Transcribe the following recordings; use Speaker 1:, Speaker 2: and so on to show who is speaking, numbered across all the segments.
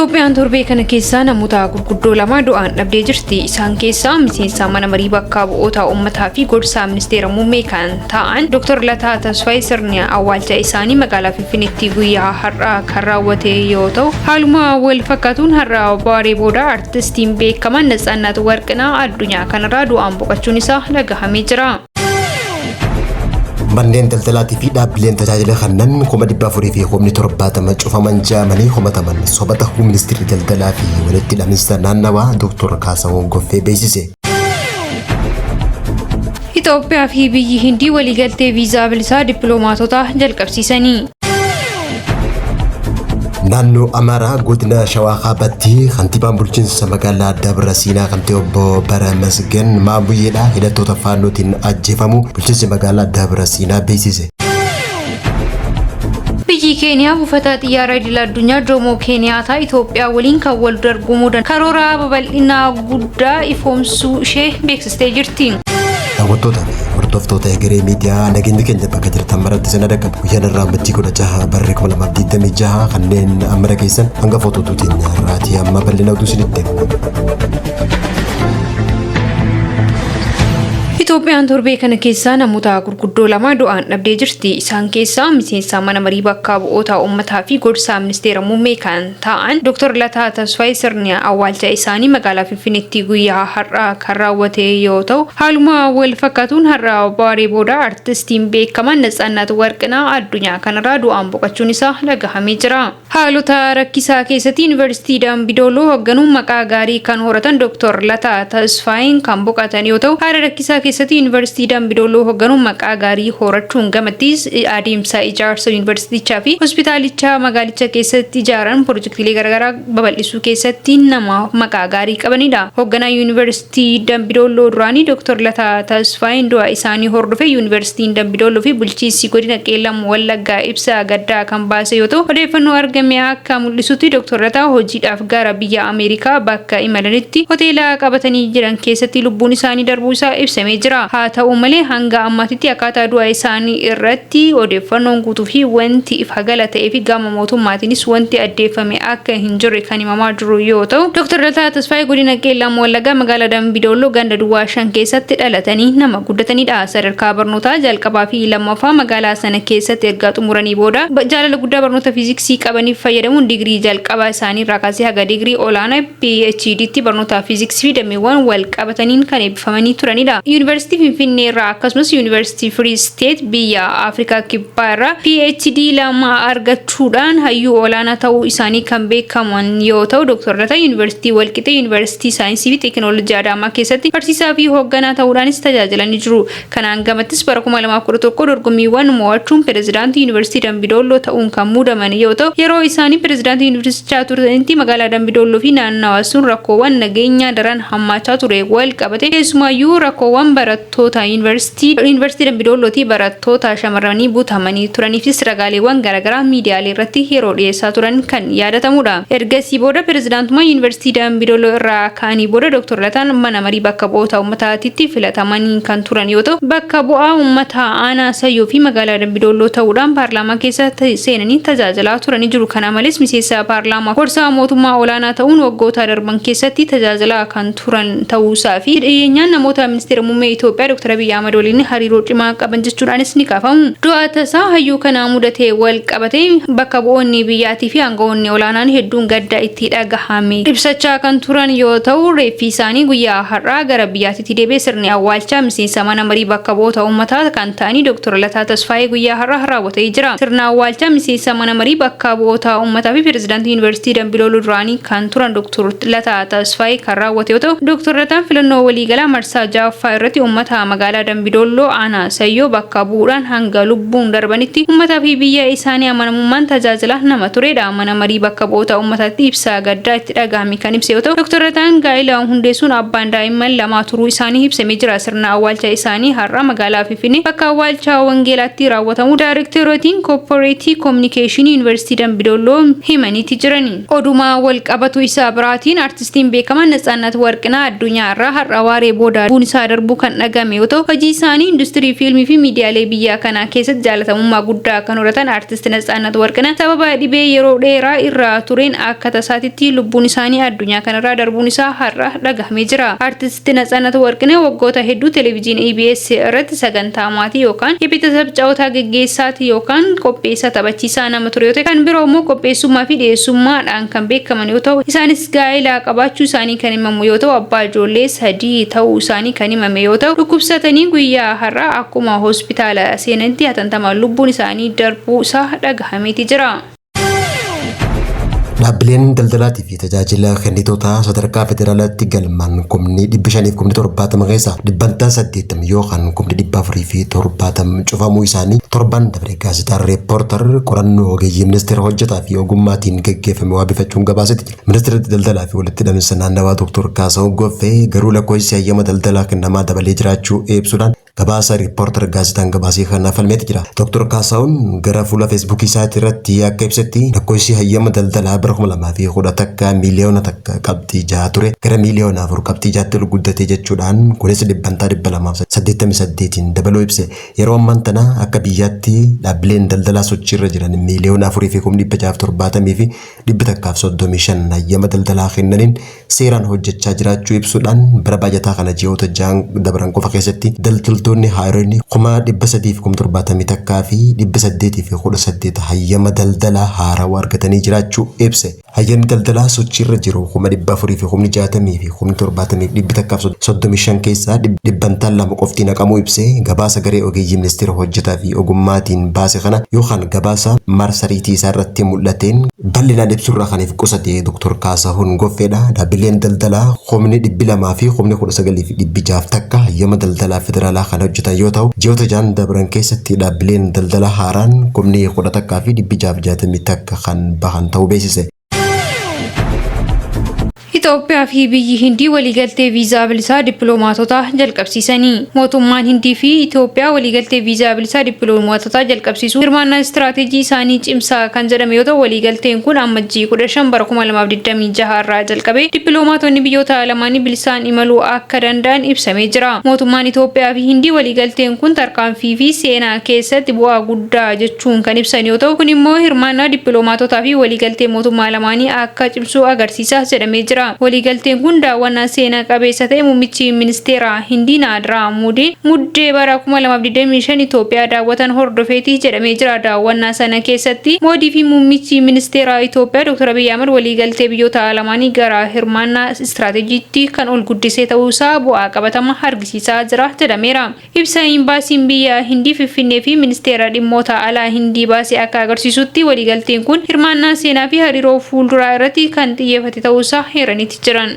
Speaker 1: Itoophiyaan torbee kana keessa namoota gurguddoo lama du'aan dhabdee jirti. Isaan keessaa miseensa mana marii bakka bu'oota uummataa fi gorsaa ministeera muummee kan ta'an Dr. Lataa Tasfaayee sirni awwaalcha isaanii magaalaa Finfinneetti guyyaa har'aa kan raawwate yoo ta'u, haaluma wal fakkaatuun har'a waaree booda artistiin beekamaan Natsaannat Warqinaa addunyaa kanarraa du'aan boqochuun isaa dhagahamee jira.
Speaker 2: Manneen daldalaatii fi dhaabbileen tajaajila kennan 470 cufaman jaamanii komataman sobata ministeerri daldalaa fi walitti hidhamiinsa naannawaa Dr. Kaasahuun Goffee beeksise.
Speaker 1: Itoophiyaa fi biyyi Hindii waliigaltee viizaa bilisaa dippiloomaatota jalqabsiisanii.
Speaker 2: Naannoo Amaaraa godina Shawaa Kaabaatti kantiibaan bulchiinsa magaalaa Dabra Siinaa kan ta'e obbo Bara Masgen Maamuyyeedha hidhattoota faannootiin ajjeefamu bulchiinsi magaalaa Dabra Siinaa beeksise.
Speaker 1: Biyyi Keeniyaa buufata xiyyaara idil addunyaa Jomo Kenyaata Itoophiyaa waliin kan wal dorgomuudhaan karoora babal'inaa guddaa ifoomsuu ishee beeksistee jirti.
Speaker 2: Hordoftoota egeree miidiyaa nageenya keenya bakka jirtan maratti sana dhaqqabu guyyaan irraa amajjii 16 barree 2026 kanneen amma dhageessan hanga footootuutiin raatii amma bal'ina oduu isinitti
Speaker 1: Itoophiyaan torbee kana keessa namoota gurguddoo lama du'aan dhabdee jirti. Isaan keessaa miseensa mana marii bakka bu'oota uummataa fi gorsaa ministeera muummee kan ta'an Dr. Lataa Tasfaayee sirni awwaalcha isaanii magaalaa Finfinneetti guyyaa har'aa kan raawwate yoo ta'u, haaluma wal fakkaatuun har'a waaree booda artistiin beekamaan Natsaannat Warqinaa addunyaa kanarraa du'aan boqochuun isaa dhagahamee jira. Haalota rakkisaa keessatti Yuunivarsiitii Dambidooloo hoogganuun maqaa gaarii kan horatan Dr. Lataa Tasfaayeen kan boqotan yoo ta'u, haala rakkisaa keessatti Yuunivarsiitii Dambidooloo hoogganuun maqaa gaarii horachuun gamattis adeemsa ijaarsa yuunivarsiitichaa fi hospitaalichaa magaalicha keessatti ijaaran piroojeektiilee garaagaraa babal'isuu keessatti nama maqaa gaarii qabanidha. Hoogganaa Yuunivarsiitii Dambidooloo duraanii Dr. Lataa Tasfaayeen du'a isaanii hordofee Yuunivarsiitiin Dambidooloo fi bulchiinsi godina Qeellam Wallaggaa ibsa gaddaa kan baase yoo ta'u, odeeffannoo argame akka mul'isutti Dr. Lataa hojiidhaaf gara biyya Ameerikaa bakka imalanitti hoteela qabatanii jiran keessatti lubbuun isaanii darbuu isaa ibsamee jira. Haa ta'u malee hanga ammaatitti akkaataa du'a isaanii irratti odeeffannoon guutuu fi wanti ifa gala ta'ee fi gama mootummaatiinis wanti addeeffame akka hin jirre kan himamaa jiru yoo ta'u, Dr. Lataa Tasfaayee godina Qeellam Wallaggaa magaalaa Dambidooloo ganda duwwaa 5 keessatti dhalatanii nama guddatanidha. Sadarkaa barnootaa jalqabaa fi lammaffaa magaalaa sana keessatti erga xumuranii booda jaalala guddaa barnoota fiiziksii qabaniif fayyadamuun digirii jalqabaa isaanii irraa kaasee haga digirii olaanaa PhD'tti barnoota fiiziksii fi dameewwan wal qabataniin kan eebbifamanii turanidha. Yuunivarsiitii Finfinnee irraa akkasumas Yuunivarsiitii Free State biyya Afrikaa Kibbaa irraa PhD lama argachuudhaan hayyuu olaanaa ta'uu isaanii kan beekaman yoo ta'u, Dr. Lataa Yuunivarsiitii Walqixxee, Yuunivarsiitii Saayinsii fi Teekinooloojii Adaamaa keessatti barsiisaa fi hoogganaa ta'uudhaanis tajaajilanii jiru. Kanaan gamattis bara 2011 dorgommiiwwan mo'achuun pireezidaantii Yuunivarsiitii Dambidooloo ta'uun kan muudaman yoo ta'u, yeroo isaanii pireezidaantii yuunivarsiitichaa turanitti magaalaa Dambidooloo fi naannawaa sun rakkoowwan nageenyaa daran hammaachaa ture wal qabate keessumaayyuu rakkoowwan barattoota Yuunivarsiitii Dambidoolootii barattoota shamarranii butamanii turaniifis ragaaleewwan garaagaraa miidiyaalee irratti yeroo dhiyeessaa turan kan yaadatamudha. Ergasii booda pireezidaantummaa Yuunivarsiitii Dambidooloo irraa ka'anii booda Dr. Lataan mana marii bakka bu'oota uummataatti filatamanii kan turan yoo ta'u, bakka bu'aa uummataa aanaa Sayyoo fi magaalaa Dambidooloo ta'uudhaan paarlaamaa keessa seenanii tajaajilaa turanii jiru. Kana malees miseensa paarlaamaa gorsaa mootummaa olaanaa ta'uun waggoota darban keessatti tajaajilaa kan turan ta'uusaa fi dhiyeenyaan namoota ministeera muummee Itoophiyaa Dr. Abiy Ahmad waliin hariiroo cimaa qaban jechuudhaanis ni kaafamu. Du'a tasaa hayyuu kanaa mudatee wal qabatee bakka bu'oonni biyyaatii fi aangawoonni olaanaan hedduun gadda itti dhagahame ibsachaa kan turan yoo ta'u, reeffi isaanii guyyaa har'aa gara biyyaatti deebi'ee sirni awwaalchaa miseensa mana marii bakka bu'oota uummataa kan ta'anii Dr. Lataa Tasfaayee guyyaa har'aa raawwatee jira. Sirna awwaalchaa miseensa mana marii bakka bu'oota uummataa fi pireezidaantii Yuunivarsiitii Dambidooloo duraanii kan turan Dr. Lataa Tasfaayee kan raawwate yoo ta'u, Dr. Lataan filannoo waliigalaa marsaa 6ffaa irratti uummata magaalaa Dambidooloo aanaa Sayyoo bakka bu'uudhaan hanga lubbuun darbanitti uummataa fi biyya isaanii amanamummaan tajaajila nama turedha. Mana marii bakka bu'oota uummataatti ibsa gaddaa itti dhagahame kan ibse yoo ta'u, Dr. Lataan gaa'ela hundeessuun abbaan daa'imman lama turuu isaanii ibsamee jira. Sirna awwaalcha isaanii har'a magaalaa Finfinnee bakka awwaalcha wangeelaatti raawwatamu Daayirekteerootiin Kooppareetii Kominikeeshinii Yuunivarsiitii Dambidooloo himaniiti jirani. Odumaa wal qabatu isaa biraatiin artistiin beekamaan Natsaannat Warqinaa addunyaa irraa har'a waaree booda buun isaa darbuu kan kan dhagame yoo ta'u hojii isaanii industirii fiilmii fi miidiyaalee biyya kanaa keessatti jaalatamummaa guddaa kan horatan artist Natsaannat Warqinaa sababa dhibee yeroo dheeraa irraa tureen akka tasaatitti lubbuun isaanii addunyaa kanarraa darbuun isaa har'a dhagamee jira. Artist Natsaannat Warqinaa waggoota hedduu televezyiinii EBS irratti sagantaa maatii yookaan የቤተሰብ ጨዋታ geggeessaati yookaan qopheessaa taphachiisaa nama ture yoo ta'u kan biroo immoo qopheessummaa fi dhiyeessummaadhaan kan beekaman yoo ta'u isaanis gaa'ela qabaachuu isaanii kan himamu yoo ta'u abbaa ijoollee 3 ta'uu isaanii kan himame yoo ta'u dhukkubsatanii guyyaa har'a akkuma hospitaala seenanitti hatantamaan lubbuun isaanii darbuu isaa dhagahameeti jira.
Speaker 2: Dhaabbileen daldalaatii fi tajaajila kennitoota sadarkaa federaalaatti galmaan kumni 570 keessaa dhibbantaan 80 yookaan kumni 470 cufamuu isaanii torban dabre gaazexaan reeppoortar qorannoo ogeeyyii ministeera hojjetaa fi ogummaatiin geggeeffame waabeeffachuun gabaasetti. Ministeerri daldalaa fi walitti hidhaminsa naannawaa Dr. Kaasahuun Goffee garuu lakkoofsi hayyama daldalaa kennamaa dabalee jiraachuu ibsuudhaan gabaasa reeppoortar gaazexaan gabaasee kan falmeeti jira. Dr. Kaasahuun gara fuula feesbuukii isaatii irratti akka ibsetti lakkoofsi hayyama daldalaa bara 2010 takka miliyoona takka qabxii 6 ture gara miliyoona 4 qabxii 6tti ol guddatee jechuudhaan kunis dhibbantaa 288 dabaluu ibse. Yeroo ammaan tana akka biyyaatti dhaabbileen daldalaa sochiirra jiran miliyoona 4,670 fi 135 hayyama daldalaa kennaniin seeraan hojjechaa jiraachuu ibsuudhaan bara baajataa kana ji'oota 6 dabran qofa keessatti daldaltoonni haaroonni 370 takkaa fi 818 hayyama daldalaa haarawaa argatanii jiraachuu ibse. Hayyamni daldalaa sochiirra jiru 460 fi 735 keessaa dhibbantaan 2 qofti naqamuu ibse. Gabaasa garee ogeeyyii ministeera hojjetaa fi ogummaatiin baase kana yookaan gabaasa marsariitii isaa irratti mul'ateen bal'inaan ibsurraa kaniif qusate Dr. Kaasahuun Goffeedha. Dhaabbileen daldalaa 200 fi 19,600 takka hayyama daldalaa federaalaa kan hojjetan yoo ta'u ji'oota 6 dabran keessatti dhaabbileen daldalaa haaraan 10 takkaa fi 660 takka kan bahan ta'uu beeksise.
Speaker 1: Itoophiyaa fi biyyi Hindii waliigaltee viizaa bilisaa dippiloomaatota jalqabsiisanii. Mootummaan Hindii fi Itoophiyaa waliigaltee viizaa bilisaa dippiloomaatota jalqabsiisuu hirmaannaa istiraatiijii isaanii cimsaa kan jedhame yoo ta'u waliigalteen kun ammajjii 15 bara 2026 irraa jalqabee dippiloomaatonni biyyoota lamaanii bilisaan imaluu akka danda'an ibsamee jira. Mootummaan Itoophiyaa fi Hindii waliigalteen kun tarkaanfii fi seenaa keessatti bu'aa guddaa jechuun kan ibsan yoo ta'u kun immoo hirmaannaa dippiloomaatotaa fi waliigaltee mootummaa lamaanii akka cimsuu agarsiisa jedhamee jira. Waliigalteen kun daawwannaa seenaa qabeessa ta'e muummichi ministeera Hindii Naadiraa Moodiin muddee bara 2025 Itoophiyaa daawwatan hordofeeti jedhamee jira. Daawwannaa sana keessatti Moodii fi muummichi ministeera Itoophiyaa Dr. Abiy Ahmed waliigaltee biyyoota lamaanii gara hirmaannaa istiraatiijiitti kan ol guddisee ta'uusaa bu'aa qabatama argisiisaa jira jedhameera. Ibsa imbaasiin biyya Hindii Finfinnee fi ministeera dhimmoota alaa Hindii baasee akka agarsiisutti waliigalteen kun hirmaannaa seenaa fi hariiroo fuulduraa irratti kan xiyyeeffate ta'uusaa heeranii jiran.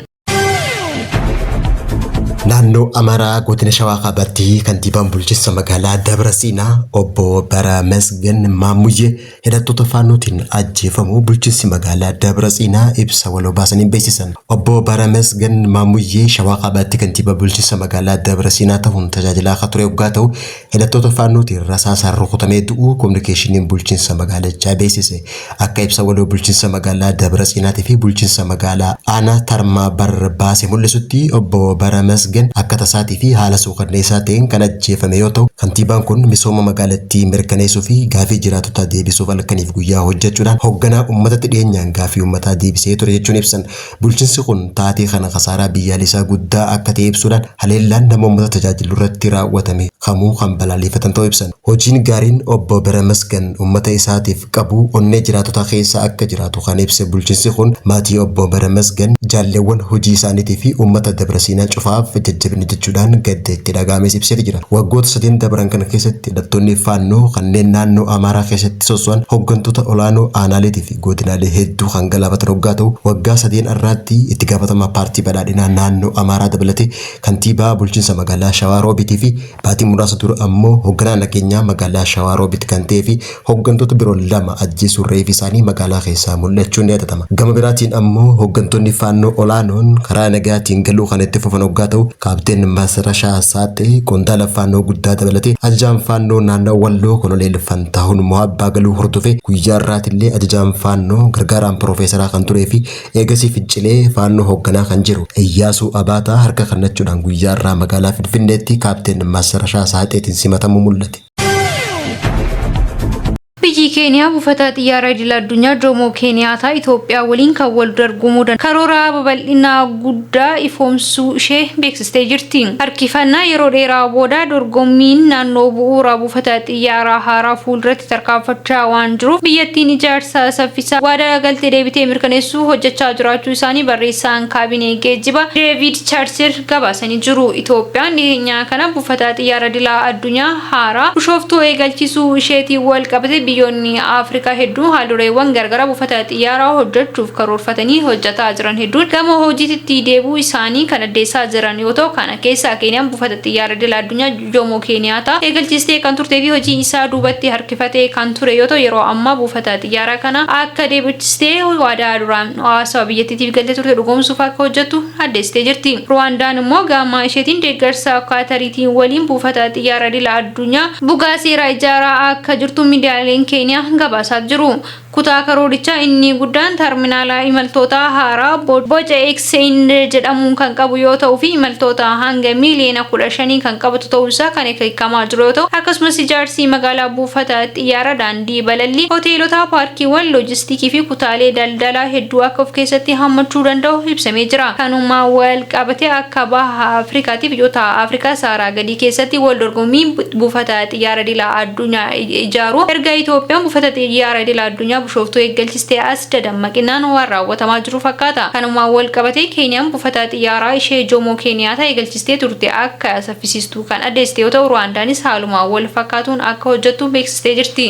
Speaker 2: Naannoo Amaaraa godina Shawaa Kaabatti kantiibaan bulchiinsa magaalaa Dabra Siinaa obbo Baramasgen Maamuyyee hidhattoota faannootiin ajjeefamuu bulchiinsi magaalaa Dabra Siinaa ibsa waloo baasanii beeksisan. Obbo Baramasgen Maamuyyee Shawaa Kaabatti kantiibaa bulchiinsa magaalaa Dabra Siinaa ta'uun tajaajilaa akka ture waggaa ta'u hidhattoota faannootiin rasaasaan rukutamee du'uu kominikeeshiniin bulchiinsa magaalichaa beeksise. Akka ibsa waloo bulchiinsa magaalaa Dabra Siinaatii fi bulchiinsa magaalaa Aanaa Tarmaa Barbaase mul'isutti obbo Baramasgen akka tasaatii fi haala suukanneessaa ta'een kan ajjeefame yoo ta'u kantiibaan kun misooma magaalattii mirkaneessuu fi gaafii jiraatota deebisuuf halkaniif guyyaa hojjechuudhaan hoogganaa uummatatti dhiyeenyaan gaafii uummataa deebisee ture jechuun ibsan. Bulchiinsi kun taatee kana kasaaraa biyyaalessaa guddaa akka ta'e ibsuudhaan haleellaan nama uummata tajaajilu irratti raawwatame kamuu kan balaaleffatan ta'uu ibsan. Hojiin gaariin obbo Baramasgen uummata isaatiif qabu onnee jiraatota keessa akka jiraatu kan ibse bulchiinsi kun maatii obbo Baramasgen jaalleewwan hojii isaaniitii fi uummata Dabra Siinaa cufaaf jajjabinni jechuudhaan gadda itti dhagaamee ibsee jira. Waggoota 3 dabran kana keessatti hidhattoonni faannoo kanneen naannoo Amaaraa keessatti soso'an hooggantoota olaanoo aanaalee fi godinaalee hedduu kan galaafatan waggaa ta'u waggaa 3 irratti itti gaafatamaa paartii badhaadhinaa naannoo Amaaraa dabalatee kantiibaa bulchiinsa magaalaa Shawaa Roobitii fi baatii muraasa dura ammoo hoogganaa nageenyaa magaalaa Shawaa Roobit kan ta'ee fi hooggantoota biroo 2 ajjeesuu reef isaanii magaalaa keessaa mul'achuun ni yaadatama. Gama biraatiin ammoo hooggantoonni faannoo faannoo olaanoon karaa nagaatiin galuu kan itti fufan hoggaa ta'u kaapteen Masarashaa Saaxee qondaala faannoo guddaa dabalatee ajajaan faannoo naannoo Walloo Koloneel Fantaahun Mohabbaa galuu hordofee guyyaa irraatillee ajajaan faannoo gargaaraan piroofeesaraa kan turee fi eegasii fincilee faannoo hoogganaa kan jiru Iyyaasuu Abaataa harka kennachuudhaan guyyaa irraa magaalaa Finfinneetti kaapteen Masarashaa Saaxeetiin simatamu mul'ate.
Speaker 1: Biyyi Keeniyaa buufata xiyyaara idil addunyaa Jomo Kenyaata Itoophiyaa waliin kan wal dorgomuudhaan karoora babal'inaa guddaa ifoomsuu ishee beeksistee jirti. Harkifannaa yeroo dheeraa booda dorgommiin naannoo bu'uura buufata xiyyaaraa haaraa fuulduratti tarkaanfachaa waan jiruuf biyyattiin ijaarsa saffisaa waadaa galtee deebitee mirkaneessuu hojjechaa jiraachuu isaanii barreessaan kaabinee geejjiba Deevid Chaarcher gabaasanii jiru. Itoophiyaan dhiyeenya kana buufata xiyyaara idil addunyaa haaraa bishooftuu eegalchiisuu isheetiin wal qabate biyyoonni Afrikaa hedduu haaldureewwan gargara buufata xiyyaaraa hojjechuuf karoorfatanii hojjetaa jiran hedduun gama hojiitti deebuu isaanii kan addeessaa jiran yoo ta'u kana keessaa Keeniyaan buufata xiyyaara idil addunyaa Jomo Kenyaata eegalchiistee kan turtee fi hojii isaa duubatti harkifatee kan ture yoo ta'u yeroo ammaa buufata xiyyaara kana akka deebistee waadaa duraan hawaasa biyyattiitiif galtee turte dhugoomsuuf akka hojjettu addeessitee jirti. Ruwaandaan immoo gama isheetiin deeggarsa Kaatariitiin waliin buufata xiyyaara idil addunyaa bugaa seeraa ijaaraa akka jirtu miidiyaalee Kenya gabaasaa jiru. Kutaa karoorichaa inni guddaan terminaala imaltoota haaraa boca Exxon jedhamuun kan qabu yoo ta'u fi imaltoota hanga miiliyoona 15 kan qabatu ta'uu isaa kan eegamaa jiru yoo ta'u akkasumas ijaarsi magaalaa buufata xiyyaara daandii balallii hoteelota paarkiiwwan loojistiikii fi kutaalee daldalaa hedduu akka of keessatti hammachuu danda'u ibsamee jira. Kanuma wal qabatee akka baha Afrikaatiif biyyoota Afrikaa saaraa gadii keessatti wal dorgommii buufata xiyyaara idil addunyaa ijaaru erga Itoophiyaan buufata xiyyaara idil addunyaa bishooftuu eegalchistee as dadammaqinaan waan raawwatamaa jiru fakkaata. Kanumaan wal qabatee Keeniyaan buufata xiyyaaraa ishee Jomo Kenyaata eegalchistee turte akka saffisiistuu kan addeessite yoo ta'u Ruwaandaanis haalumaan wal fakkaatuun akka hojjettu beeksistee jirti.